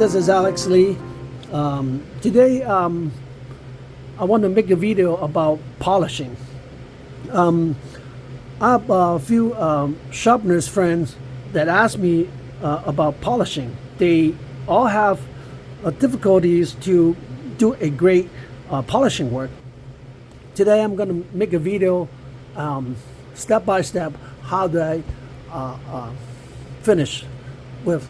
this is Alex Lee. Today I want to make a video about polishing. I have a few sharpeners friends that ask me about polishing. They all have difficulties to do a great polishing work. Today I'm going to make a video step by step how do I finish with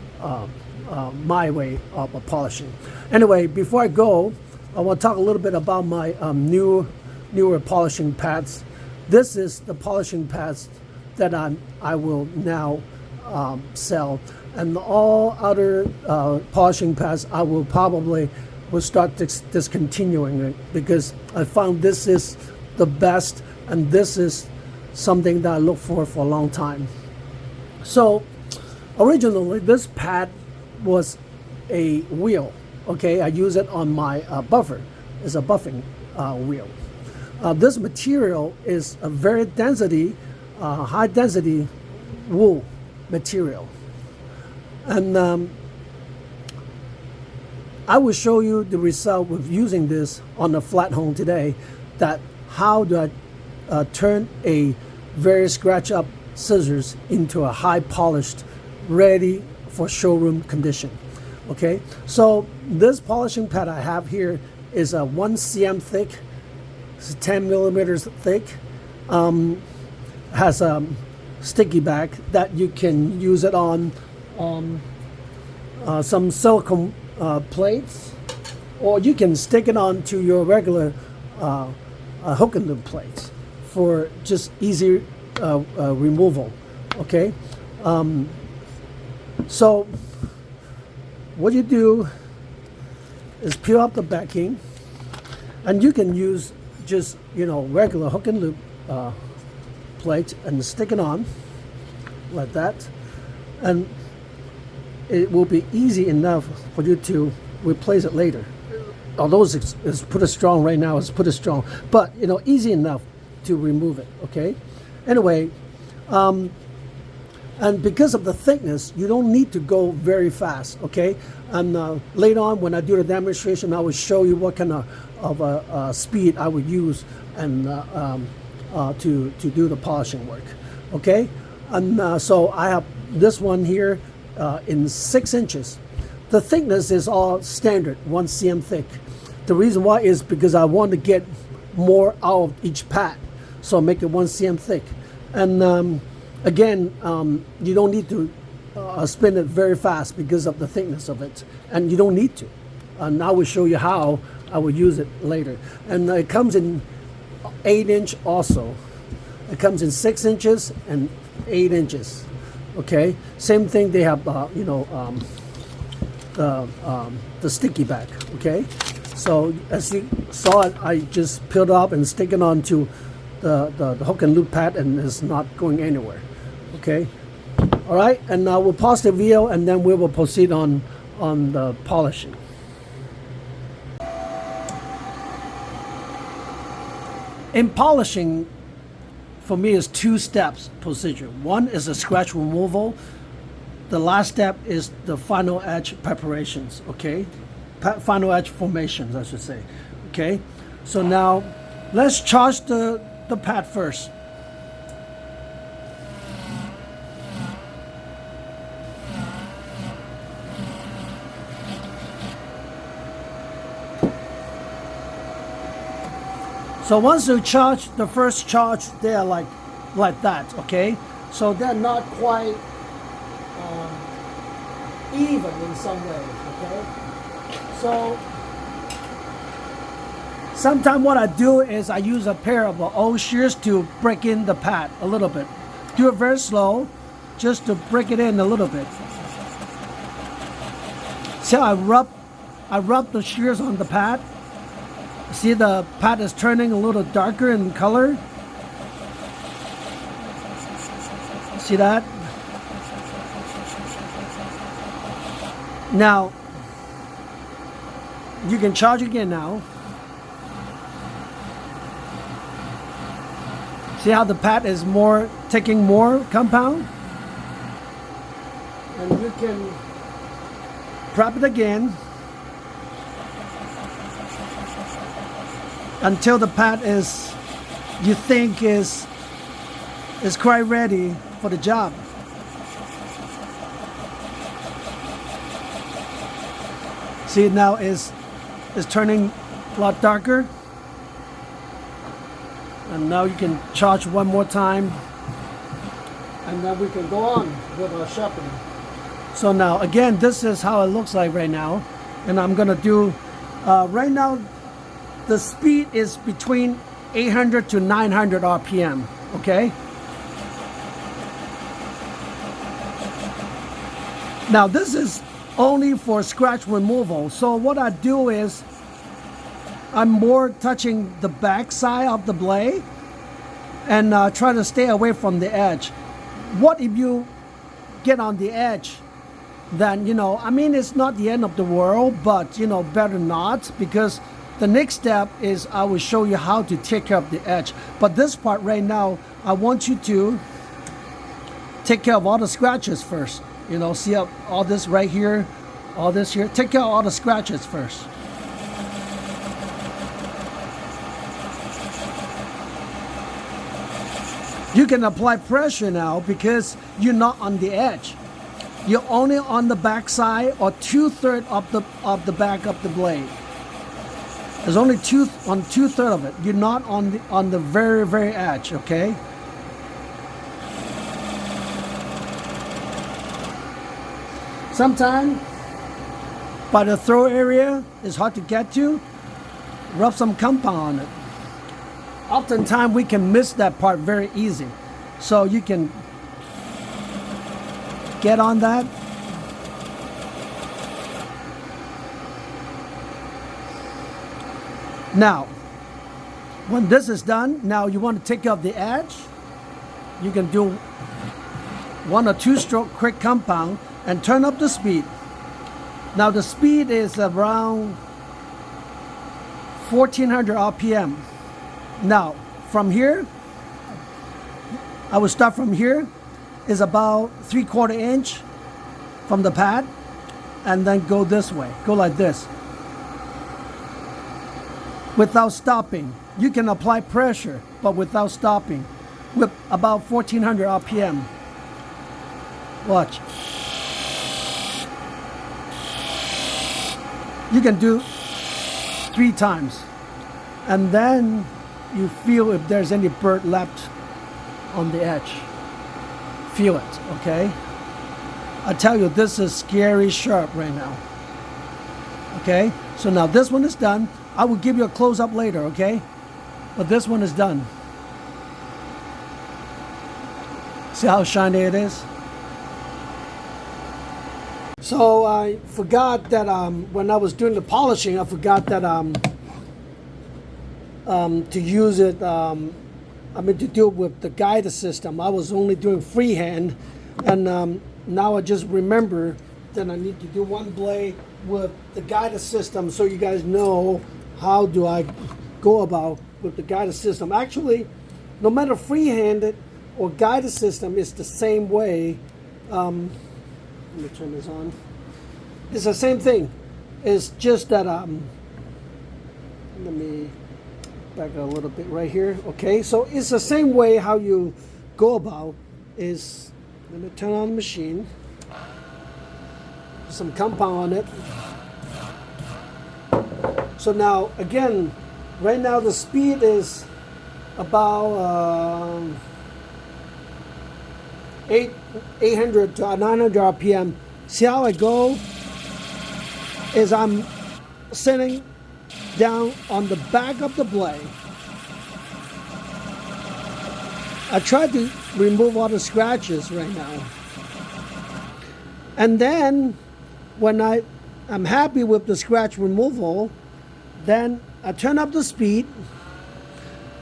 my way of polishing. Anyway, before I go, I want to talk a little bit about my newer polishing pads. This is the polishing pads that I will now sell, and all other polishing pads I will probably start discontinuing it, because I found this is the best, and this is something that I look for a long time. So originally this pad was a wheel. Okay, I use it on my buffer. It's a buffing wheel. This material is a very high density wool material, and I will show you the result with using this on the flat home today. That how do I turn a very scratch up scissors into a high polished, ready for showroom condition. Okay, so this polishing pad I have here is a 1 cm thick. It's 10 millimeters thick. Has a sticky back that you can use it on some silicone plates, or you can stick it onto your regular hook and loop plates for just easy removal. Okay, so what you do is peel up the backing, and you can use just regular hook and loop plate and stick it on like that, and it will be easy enough for you to replace it later. Although it's pretty strong right now, it's pretty strong, but easy enough to remove it. Okay, anyway, and because of the thickness, you don't need to go very fast. Okay, and later on when I do the demonstration, I will show you what kind of speed I would use and to do the polishing work. Okay, and so I have this one here in 6 inches. The thickness is all standard, 1 cm thick. The reason why is because I want to get more out of each pad, so I make it 1 cm thick. And again, you don't need to spin it very fast because of the thickness of it, and you don't need to. And I will show you how I will use it later. And it comes in 8 inch also. It comes in 6 inches and 8 inches. Okay, same thing. They have the sticky back. Okay, so as you saw it, I just peeled it up and stick it onto the hook and loop pad, and it's not going anywhere. Okay, all right, and now we'll pause the video, and then we will proceed on the polishing. In polishing, for me, is 2 steps procedure. One is the scratch removal. The last step is the final edge preparations. Okay, final edge formations, I should say. Okay, so now let's charge the pad first. So once you charge the first charge, they are like that. Okay, so they're not quite even in some way. Okay, so sometimes what I do is I use a pair of old shears to break in the pad a little bit. Do it very slow, just to break it in a little bit. See how I rub the shears on the pad. See, the pad is turning a little darker in color. See that? Now, you can charge again now. See how the pad is taking more compound? And you can prep it again until the pad is, you think is quite ready for the job. See, now it's turning a lot darker. And now you can charge one more time, and then we can go on with our sharpening. So now again, this is how it looks like right now, and I'm gonna do right now the speed is between 800 to 900 RPM. Okay, now this is only for scratch removal. So what I do is I'm more touching the back side of the blade and try to stay away from the edge. What if you get on the edge? Then, you know, I mean, it's not the end of the world, but, you know, better not, because the next step is I will show you how to take care of the edge. But this part right now, I want you to take care of all the scratches first. You know, see all this right here, all this here. Take care of all the scratches first. You can apply pressure now because you're not on the edge. You're only on the back side or 2/3 of the back of the blade. There's only on 2/3 of it. You're not on the very edge. Okay. Sometimes by the throw area is hard to get to. Rub some compound on it. Oftentimes we can miss that part very easy. So you can get on that. Now, when this is done, now you want to take off the edge. You can do 1 or 2 stroke quick compound and turn up the speed. Now the speed is around 1400 RPM. Now, from here, I will start from here, is about 3/4 inch from the pad, and then go this way, go like this. Without stopping. You can apply pressure, but without stopping, with about 1400 RPM. Watch. You can do 3 times, and then you feel if there's any burr left on the edge. Feel it, okay? I tell you, this is scary sharp right now. Okay, so now this one is done. I will give you a close-up later, okay? But this one is done. See how shiny it is? So I forgot that when I was doing the polishing, I forgot that to use it, to do it with the guide system. I was only doing freehand, and now I just remember that I need to do one blade with the guide system, so you guys know how do I go about with the guide system. Actually, no matter freehanded or guide system, it's the same way. Let me turn this on. It's the same thing. It's just that let me back a little bit right here. Okay, so it's the same way how you go about is, let me turn on the machine, put some compound on it. So now again, right now the speed is about 800 to 900 RPM. See how I go is I'm sitting down on the back of the blade. I tried to remove all the scratches right now. And then when I'm happy with the scratch removal, then I turn up the speed.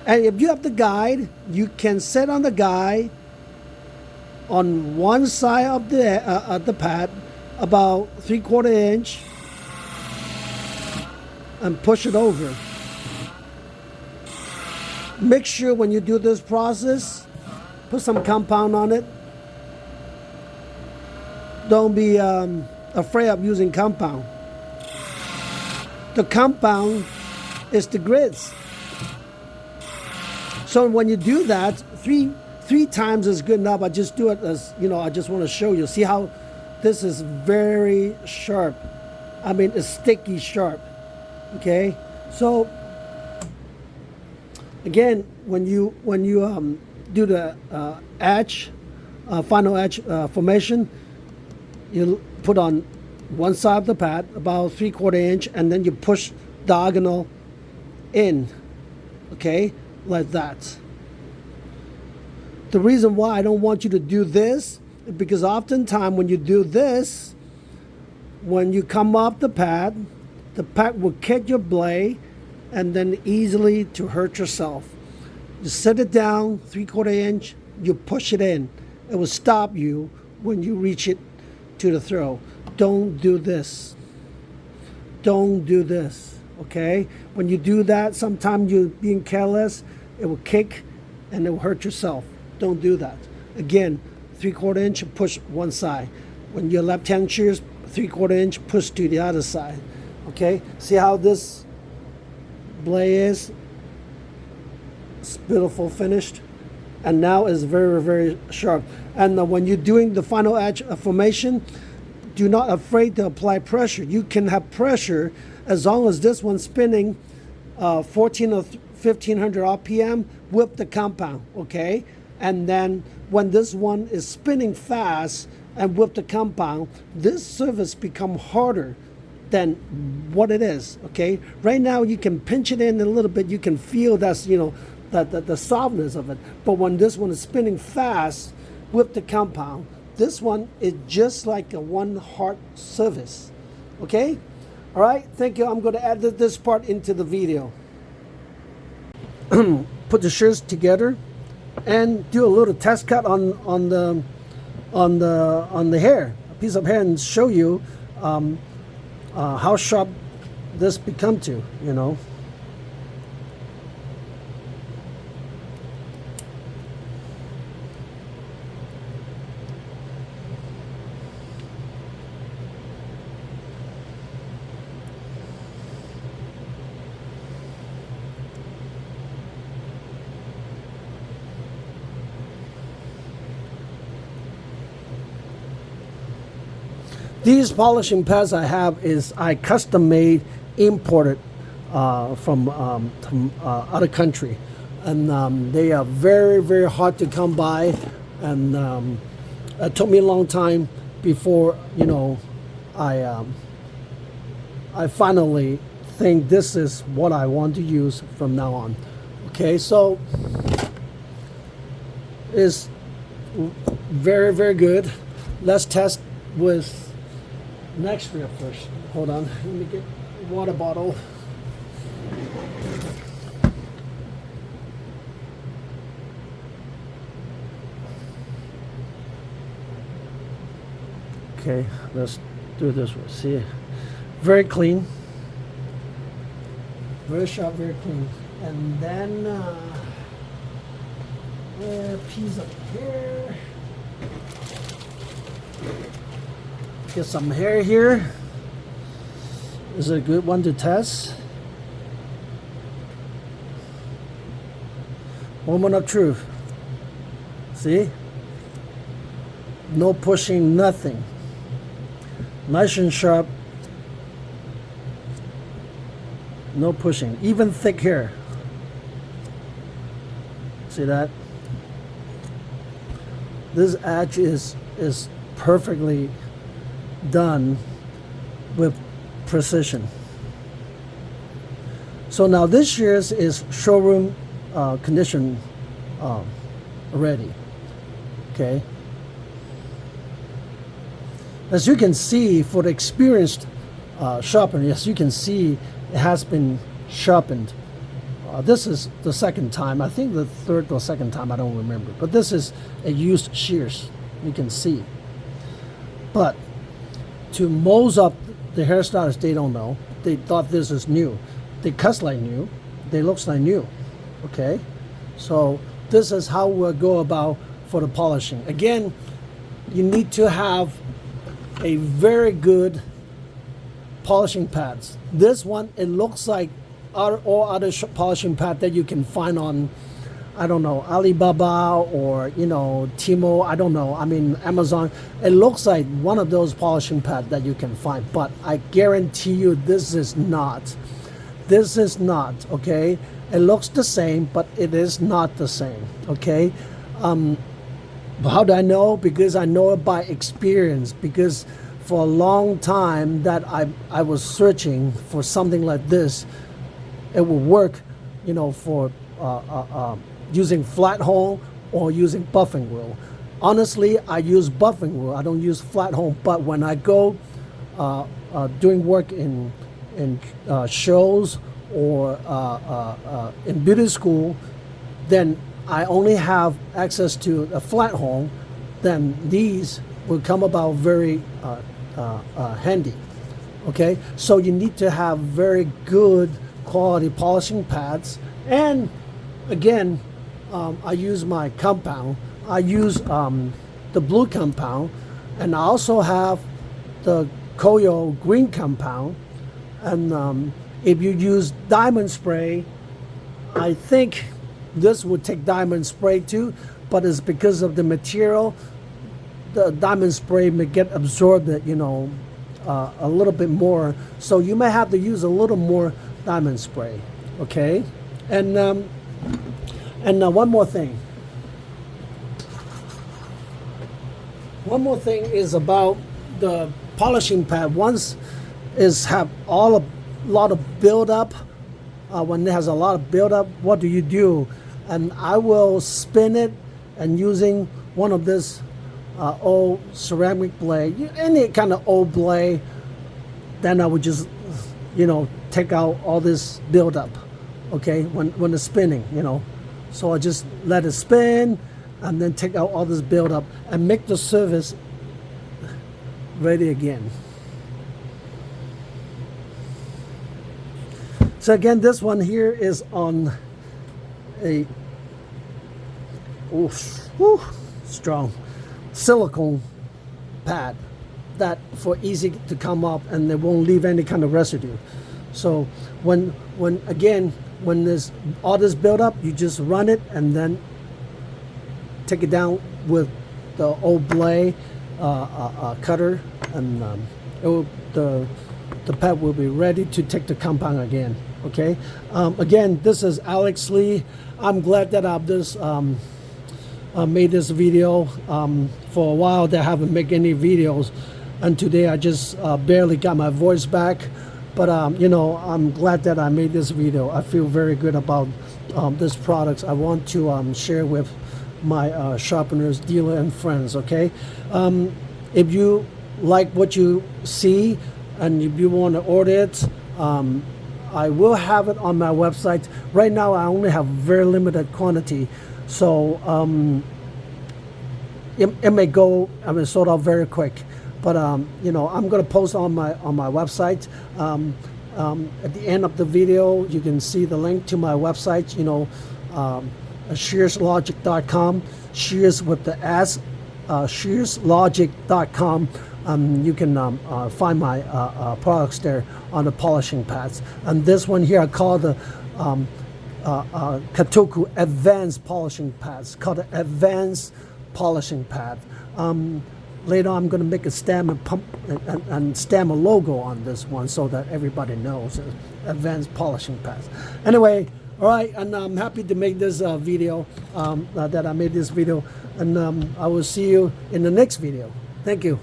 And if you have the guide, you can set on the guide on one side of the pad about 3/4 inch and push it over. Make sure when you do this process, put some compound on it. Don't be afraid of using compound. The compound is the grits. So when you do that, three times is good enough. I just do it as, I just want to show you. See how this is very sharp. I mean, it's sticky sharp. Okay, so again, when you do the edge, final edge formation, you put on one side of the pad about 3/4 inch, and then you push diagonal in. Okay, like that. The reason why I don't want you to do this is because oftentimes when you do this, when you come off the pad will kick your blade and then easily to hurt yourself. You set it down 3/4 inch, you push it in. It will stop you when you reach it to the throw. Don't do this. Don't do this, okay? When you do that, sometimes you're being careless, it will kick and it will hurt yourself. Don't do that. Again, 3/4 inch, push one side. When you're left-hand shears, 3/4 inch, push to the other side. Okay, see how this blade is? It's beautiful finished, and now it's very, very sharp. And when you're doing the final edge formation, do not afraid to apply pressure. You can have pressure as long as this one's spinning 14 or 1500 RPM with the compound, okay? And then when this one is spinning fast and with the compound, this surface become harder than what it is, okay? Right now you can pinch it in a little bit, you can feel that's, the softness of it. But when this one is spinning fast with the compound, this one is just like a one hard surface, okay? All right, thank you. I'm going to add this part into the video. Put the shears together and do a little test cut on the hair, a piece of hair, and show you how sharp this become to, These polishing pads I have is I custom made, imported from other country, and they are very, very hard to come by, and it took me a long time before I finally think this is what I want to use from now on. Okay, so it's very, very good. Let's test with next strip first. Hold on, let me get a water bottle. Okay, let's do this one. See, very clean, very sharp, very clean. And then a piece of hair. Get some hair here. Is it a good one to test? Moment of truth. See? No pushing, nothing. Nice and sharp. No pushing. Even thick hair. See that? This edge is perfectly done with precision. So now this shears is showroom condition already. Okay. As you can see, for the experienced sharpener, as you can see, it has been sharpened. This is the second time. I think the third or second time, I don't remember. But this is a used shears. You can see. But to mold up the hairstylists, they don't know. They thought this is new. They cuts like new. They looks like new. Okay? So this is how we'll go about for the polishing. Again, you need to have a very good polishing pads. This one, it looks like all other polishing pad that you can find on, I don't know, Alibaba or, you know, Timo, I don't know, I mean Amazon. It looks like one of those polishing pads that you can find, but I guarantee you this is not. This is not, okay? It looks the same, but it is not the same, okay? How do I know? Because I know it by experience, because for a long time that I was searching for something like this. It will work, you know, for using flat hole or using buffing wheel. Honestly, I use buffing wheel. I don't use flat hole. But when I go doing work in shows or in beauty school, then I only have access to a flat hole. Then these will come about very handy. Okay, so you need to have very good quality polishing pads. And again, I use my compound. I use the blue compound, and I also have the Koyo green compound. And if you use diamond spray, I think this would take diamond spray too, but it's because of the material. The diamond spray may get absorbed, you know, a little bit more, so you may have to use a little more diamond spray. Okay, and one more thing. One more thing is about the polishing pad. Once is have a lot of buildup. When it has a lot of buildup, what do you do? And I will spin it, and using one of this old ceramic blade, any kind of old blade, then I would just, you know, take out all this buildup, okay, when it's spinning, you know. So I just let it spin and then take out all this buildup and make the surface ready again. So again, this one here is on a strong silicone pad that for easy to come up, and they won't leave any kind of residue. So when there's all this buildup, you just run it and then take it down with the old blade cutter, and the pad will be ready to take the compound again. Okay. Again, this is Alex Lee. I'm glad that I've just made this video. For a while they haven't made any videos, and today I just barely got my voice back, but you know, I'm glad that I made this video. I feel very good about this products. I want to share with my sharpeners, dealer, and friends. Okay, if you like what you see and if you want to order it, I will have it on my website. Right now I only have very limited quantity, so it may go, I mean, sold out very quick. But you know, I'm gonna post on my website. At the end of the video, you can see the link to my website. You know, shearslogic.com, shears with the S, shearslogic.com. You can find my products there on the polishing pads. And this one here I call the Katoku Advanced Polishing Pads, called the Advanced Polishing Pad. Later on, I'm going to make a stamp and pump and stamp a logo on this one so that everybody knows Advanced Polishing Pads. Anyway, all right, and I'm happy to make this video, that I made this video, and I will see you in the next video. Thank you.